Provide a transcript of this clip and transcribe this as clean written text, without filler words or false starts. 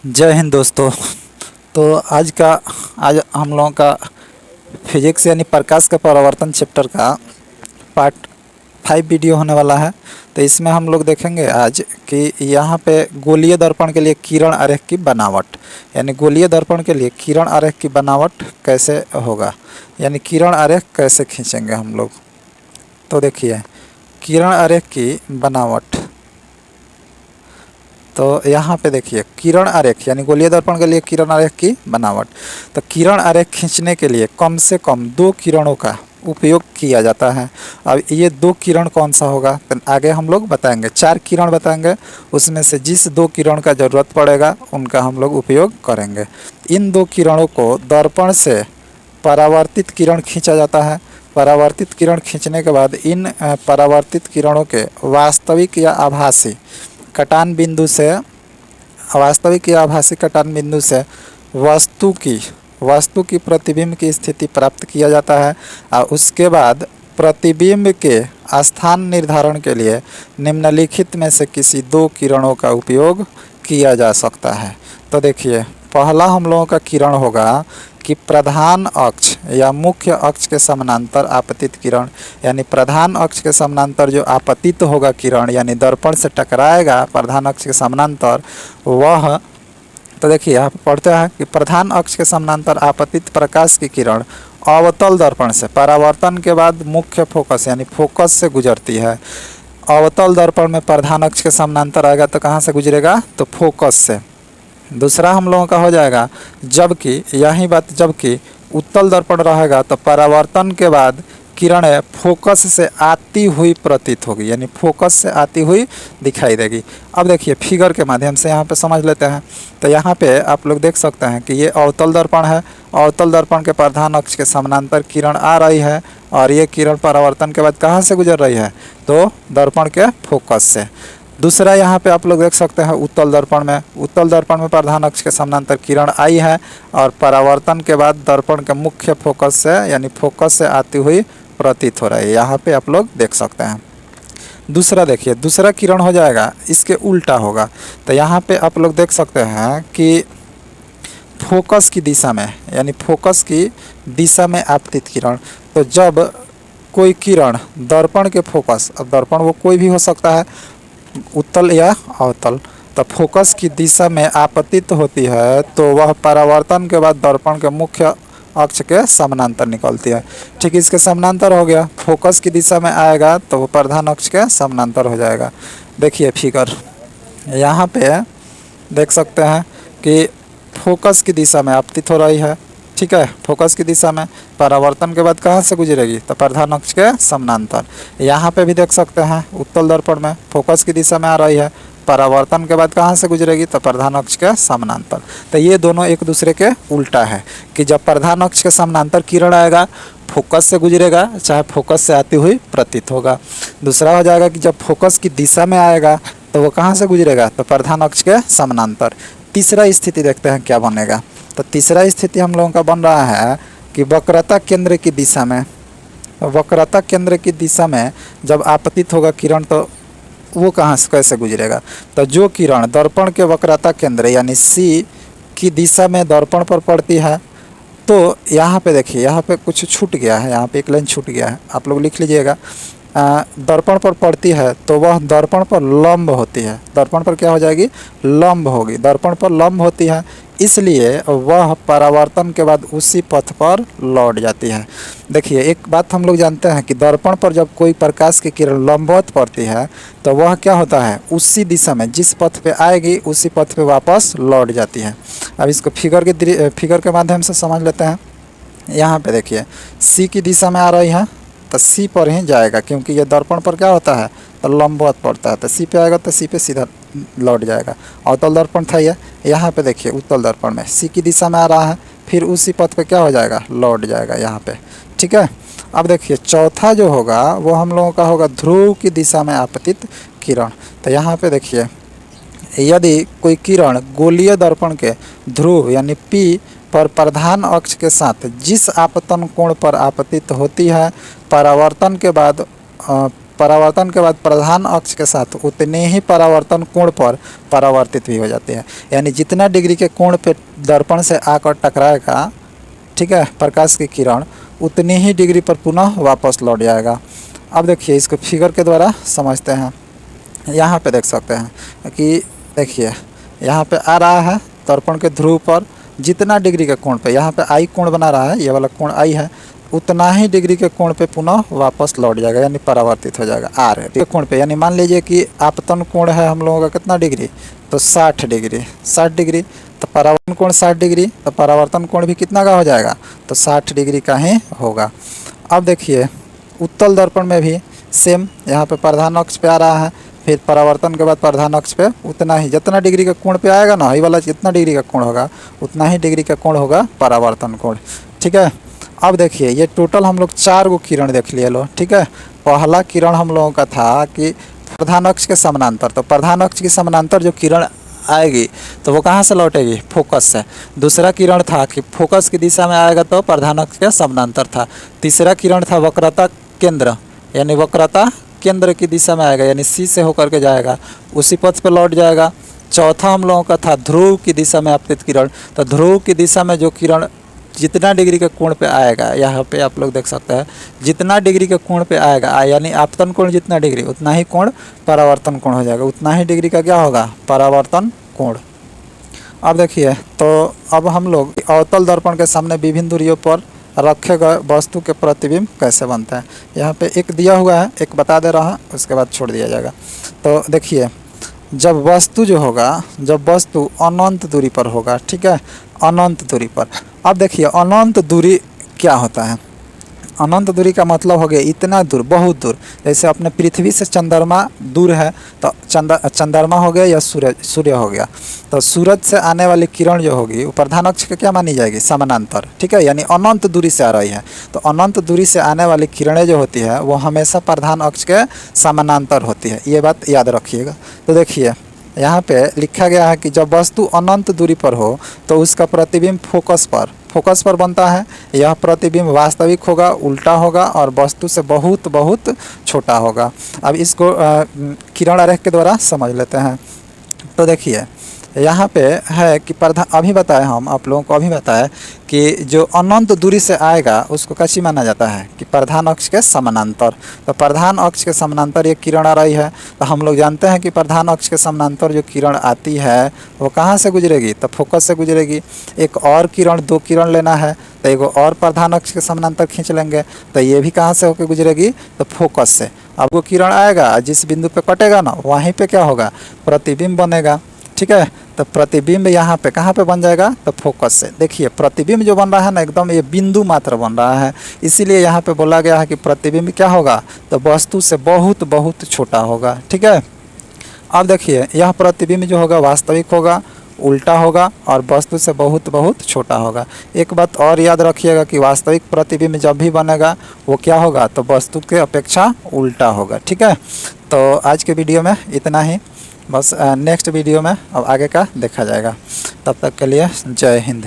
जय हिंद दोस्तों। तो आज हम लोगों का फिजिक्स यानी प्रकाश का परावर्तन चैप्टर का पार्ट 5 वीडियो होने वाला है। तो इसमें हम लोग देखेंगे आज कि यहाँ पे गोलीय दर्पण के लिए किरण आरेख की बनावट, यानी गोलीय दर्पण के लिए किरण आरेख की बनावट कैसे होगा, यानी किरण आरेख कैसे खींचेंगे हम लोग। तो देखिए किरण आरेख की बनावट, तो यहाँ पे देखिए किरण आरेख यानी गोलीय दर्पण के लिए किरण आरेख की बनावट। तो किरण आरेख खींचने के लिए कम से कम 2 किरणों का उपयोग किया जाता है। अब ये 2 किरण कौन सा होगा तो आगे हम लोग बताएंगे। 4 किरण बताएंगे, उसमें से जिस 2 किरण का ज़रूरत पड़ेगा उनका हम लोग उपयोग करेंगे। इन 2 किरणों को दर्पण से परावर्तित किरण खींचा जाता है। परावर्तित किरण खींचने के बाद इन परावर्तित किरणों के वास्तविक या आभासी कटान बिंदु से वस्तु की प्रतिबिंब की स्थिति प्राप्त किया जाता है और उसके बाद प्रतिबिंब के स्थान निर्धारण के लिए निम्नलिखित में से किसी 2 किरणों का उपयोग किया जा सकता है। तो देखिए पहला हम लोगों का किरण होगा कि प्रधान अक्ष या मुख्य अक्ष के समानांतर आपतित किरण, यानी प्रधान अक्ष के समानांतर जो आपतित होगा किरण यानी दर्पण से टकराएगा प्रधान अक्ष के समानांतर वह। तो देखिए यहाँ पढ़ते हैं कि प्रधान अक्ष के समानांतर आपतित प्रकाश की किरण अवतल दर्पण से परावर्तन के बाद मुख्य फोकस यानी फोकस से गुजरती है। अवतल दर्पण में प्रधान अक्ष के समानांतर आएगा तो कहाँ से गुजरेगा, तो फोकस से। दूसरा हम लोगों का हो जाएगा जबकि उत्तल दर्पण रहेगा तो परावर्तन के बाद किरणें फोकस से आती हुई प्रतीत होगी, यानी फोकस से आती हुई दिखाई देगी। अब देखिए फिगर के माध्यम से यहाँ पे समझ लेते हैं। तो यहाँ पे आप लोग देख सकते हैं कि ये अवतल दर्पण है। अवतल दर्पण के प्रधान अक्ष के समानांतर किरण आ रही है और ये किरण परावर्तन के बाद कहाँ से गुजर रही है, तो दर्पण के फोकस से। दूसरा यहाँ पे आप लोग देख सकते हैं उत्तल दर्पण में प्रधान अक्ष के समानांतर किरण आई है और परावर्तन के बाद दर्पण के मुख्य फोकस से यानी फोकस से आती हुई प्रतीत हो रही है। यहाँ पे आप लोग देख सकते हैं। दूसरा देखिए दूसरा किरण हो जाएगा इसके उल्टा होगा। तो यहाँ पे आप लोग देख सकते हैं कि फोकस की दिशा में यानी फोकस की दिशा में आपतित किरण। तो जब कोई किरण दर्पण के फोकस, अब दर्पण वो कोई भी हो सकता है उत्तल या अवतल, तो फोकस की दिशा में आपतित होती है तो वह परावर्तन के बाद दर्पण के मुख्य अक्ष के समानांतर निकलती है। ठीक इसके समानांतर हो गया, फोकस की दिशा में आएगा तो वो प्रधान अक्ष के समानांतर हो जाएगा। देखिए फिगर यहाँ पे देख सकते हैं कि फोकस की दिशा में आपतित हो रही है। ठीक है, फोकस की दिशा में परावर्तन के बाद कहाँ से गुजरेगी, तो प्रधान अक्ष के समानांतर। यहाँ पे भी देख सकते हैं उत्तल दर्पण में फोकस की दिशा में आ रही है, परावर्तन के बाद कहाँ से गुजरेगी, तो प्रधान अक्ष के समानांतर। तो ये दोनों एक दूसरे के उल्टा है कि जब प्रधान अक्ष के समानांतर किरण आएगा फोकस से गुजरेगा, चाहे फोकस से आती हुई प्रतीत होगा। दूसरा हो जाएगा कि जब फोकस की दिशा में आएगा तो वो कहाँ से गुजरेगा, तो प्रधान अक्ष के समानांतर। तीसरा स्थिति देखते हैं क्या बनेगा। तो तीसरा स्थिति हम लोगों का बन रहा है कि वक्रता केंद्र की दिशा में, वक्रता केंद्र की दिशा में जब आपतित होगा किरण तो वो कहाँ से कैसे गुजरेगा, तो जो किरण दर्पण के वक्रता केंद्र यानी सी की दिशा में दर्पण पर पड़ती है, तो यहाँ पे देखिए यहाँ पे कुछ छूट गया है, यहाँ पे एक लाइन छूट गया है, आप लोग लिख लीजिएगा। दर्पण पर पड़ती है तो वह दर्पण पर लंब होती है। दर्पण पर क्या हो जाएगी, लंब होगी, दर्पण पर लंब होती है, इसलिए वह परावर्तन के बाद उसी पथ पर लौट जाती है। देखिए एक बात हम लोग जानते हैं कि दर्पण पर जब कोई प्रकाश की किरण लंबवत पड़ती है तो वह क्या होता है, उसी दिशा में जिस पथ पे आएगी उसी पथ पे वापस लौट जाती है। अब इसको फिगर के माध्यम से समझ लेते हैं। यहाँ पे देखिए सी की दिशा में आ रही है तो सी पर ही जाएगा, क्योंकि ये दर्पण पर क्या होता है, तो लंबवत पड़ता है, तो सी पे आएगा तो सी पे सीधा लौट जाएगा। अवतल दर्पण था ये, यहाँ पे देखिए उत्तल दर्पण में सी की दिशा में आ रहा है, फिर उसी पथ पे क्या हो जाएगा, लौट जाएगा यहाँ पे। ठीक है, अब देखिए चौथा जो होगा वो हम लोगों का होगा ध्रुव की दिशा में आपतित किरण। तो यहाँ पे देखिए यदि कोई किरण गोलीय दर्पण के ध्रुव यानी पी पर प्रधान अक्ष के साथ जिस आपतन कोण पर आपतित होती है, परावर्तन के बाद परावर्तन के बाद प्रधान अक्ष के साथ उतने ही परावर्तन कोण पर परावर्तित भी हो जाते हैं। यानी जितना डिग्री के कोण पे दर्पण से आकर टकराएगा, ठीक है, प्रकाश की किरण, उतनी ही डिग्री पर पुनः वापस लौट जाएगा। अब देखिए इसको फिगर के द्वारा समझते हैं। यहाँ पे देख सकते हैं कि देखिए यहाँ पे आ रहा है दर्पण के ध्रुव पर जितना डिग्री के कोण पे, यहाँ पे आई कोण बना रहा है, ये वाला कोण आई है, उतना ही डिग्री के कोण पे पुनः वापस लौट जाएगा, यानी परावर्तित हो जाएगा आर के कोण पे। यानी मान लीजिए कि आपतन कोण है हम लोगों का कितना डिग्री, तो 60 डिग्री, 60 डिग्री, तो परावर्तन कोण 60 डिग्री, तो परावर्तन कोण भी कितना का हो जाएगा, तो 60 डिग्री का ही होगा। अब देखिए उत्तल दर्पण में भी सेम, यहाँ पे प्रधान अक्ष पे आ रहा है, फिर परावर्तन के बाद प्रधान अक्ष पे उतना ही, जितना डिग्री का कोण पे आएगा ना, ये वाला जितना डिग्री का कोण होगा उतना ही डिग्री का कोण होगा परावर्तन कोण, ठीक है। अब देखिए ये टोटल हम लोग 4 गो किरण देख लिए लो, ठीक है। पहला किरण हम लोगों का था कि प्रधान अक्ष के समानांतर, तो प्रधान अक्ष के समानांतर जो किरण आएगी तो वो कहाँ से लौटेगी, फोकस से। दूसरा किरण था कि फोकस की दिशा में आएगा तो प्रधान अक्ष के समानांतर था। तीसरा किरण था वक्रता केंद्र, यानी वक्रता केंद्र की दिशा में आएगा, यानी सी से होकर के जाएगा, उसी पथ पे लौट जाएगा। चौथा हम लोगों का था ध्रुव की दिशा में आपतित किरण, तो ध्रुव की दिशा में जो किरण जितना डिग्री के कोण पे आएगा, यहाँ पे आप लोग देख सकते हैं जितना डिग्री के कोण पे आएगा, यानी आपतन कोण जितना डिग्री उतना ही कोण परावर्तन कोण हो जाएगा, उतना ही डिग्री का क्या होगा, परावर्तन कोण। अब देखिए तो अब हम लोग अवतल दर्पण के सामने विभिन्न दूरियों पर रखे गए वस्तु के प्रतिबिंब कैसे बनते हैं, यहाँ पे एक दिया हुआ है, एक बता दे रहा है, उसके बाद छोड़ दिया जाएगा। तो देखिए जब वस्तु जो होगा, जब वस्तु अनंत दूरी पर होगा, ठीक है, अनंत दूरी पर। अब देखिए अनंत दूरी क्या होता है, अनंत दूरी का मतलब हो गया इतना दूर, बहुत दूर। जैसे अपने पृथ्वी से चंद्रमा दूर है तो चंद्रमा हो गया या सूर्य हो गया, तो सूरज से आने वाली किरण जो होगी वो प्रधान अक्ष के क्या मानी जाएगी, समानांतर, ठीक है, यानी अनंत दूरी से आ रही है। तो अनंत दूरी से आने वाली किरणें जो होती है वो हमेशा प्रधान अक्ष के समानांतर होती है, ये बात याद रखिएगा। तो देखिए यहाँ पे लिखा गया है कि जब वस्तु अनंत दूरी पर हो तो उसका प्रतिबिंब फोकस पर बनता है। यह प्रतिबिंब वास्तविक होगा, उल्टा होगा और वस्तु से बहुत बहुत छोटा होगा। अब इसको किरण आरेख के द्वारा समझ लेते हैं। तो देखिए यहाँ पे है कि अभी बताए हम आप लोगों को, अभी बताया कि जो अनंत दूरी से आएगा उसको कैसी माना जाता है कि प्रधान अक्ष के समानांतर। तो प्रधान अक्ष के समानांतर ये किरण आ रही है, तो हम लोग जानते हैं कि प्रधान अक्ष के समानांतर जो किरण आती है वो कहाँ से गुजरेगी, तो फोकस से गुजरेगी। एक और किरण, 2 किरण लेना है तो एगो और प्रधान अक्ष के समानांतर खींच लेंगे, तो ये भी कहाँ से होकर गुजरेगी, तो फोकस से। अब वो किरण आएगा जिस बिंदु पे कटेगा ना, वहीं पे क्या होगा, प्रतिबिंब बनेगा, ठीक है। तो प्रतिबिंब यहाँ पे कहाँ पे बन जाएगा, तो फोकस से। देखिए प्रतिबिंब जो बन रहा है ना एकदम ये बिंदु मात्र बन रहा है, इसीलिए यहाँ पे बोला गया है कि प्रतिबिंब क्या होगा, तो वस्तु से बहुत बहुत छोटा होगा, ठीक है। अब देखिए यह प्रतिबिंब जो होगा वास्तविक होगा, उल्टा होगा और वस्तु से बहुत बहुत छोटा होगा। एक बात और याद रखिएगा कि वास्तविक प्रतिबिंब जब भी बनेगा वो क्या होगा, तो वस्तु के अपेक्षा उल्टा होगा, ठीक है। तो आज के वीडियो में इतना ही, बस नेक्स्ट वीडियो में अब आगे का देखा जाएगा। तब तक के लिए जय हिंद।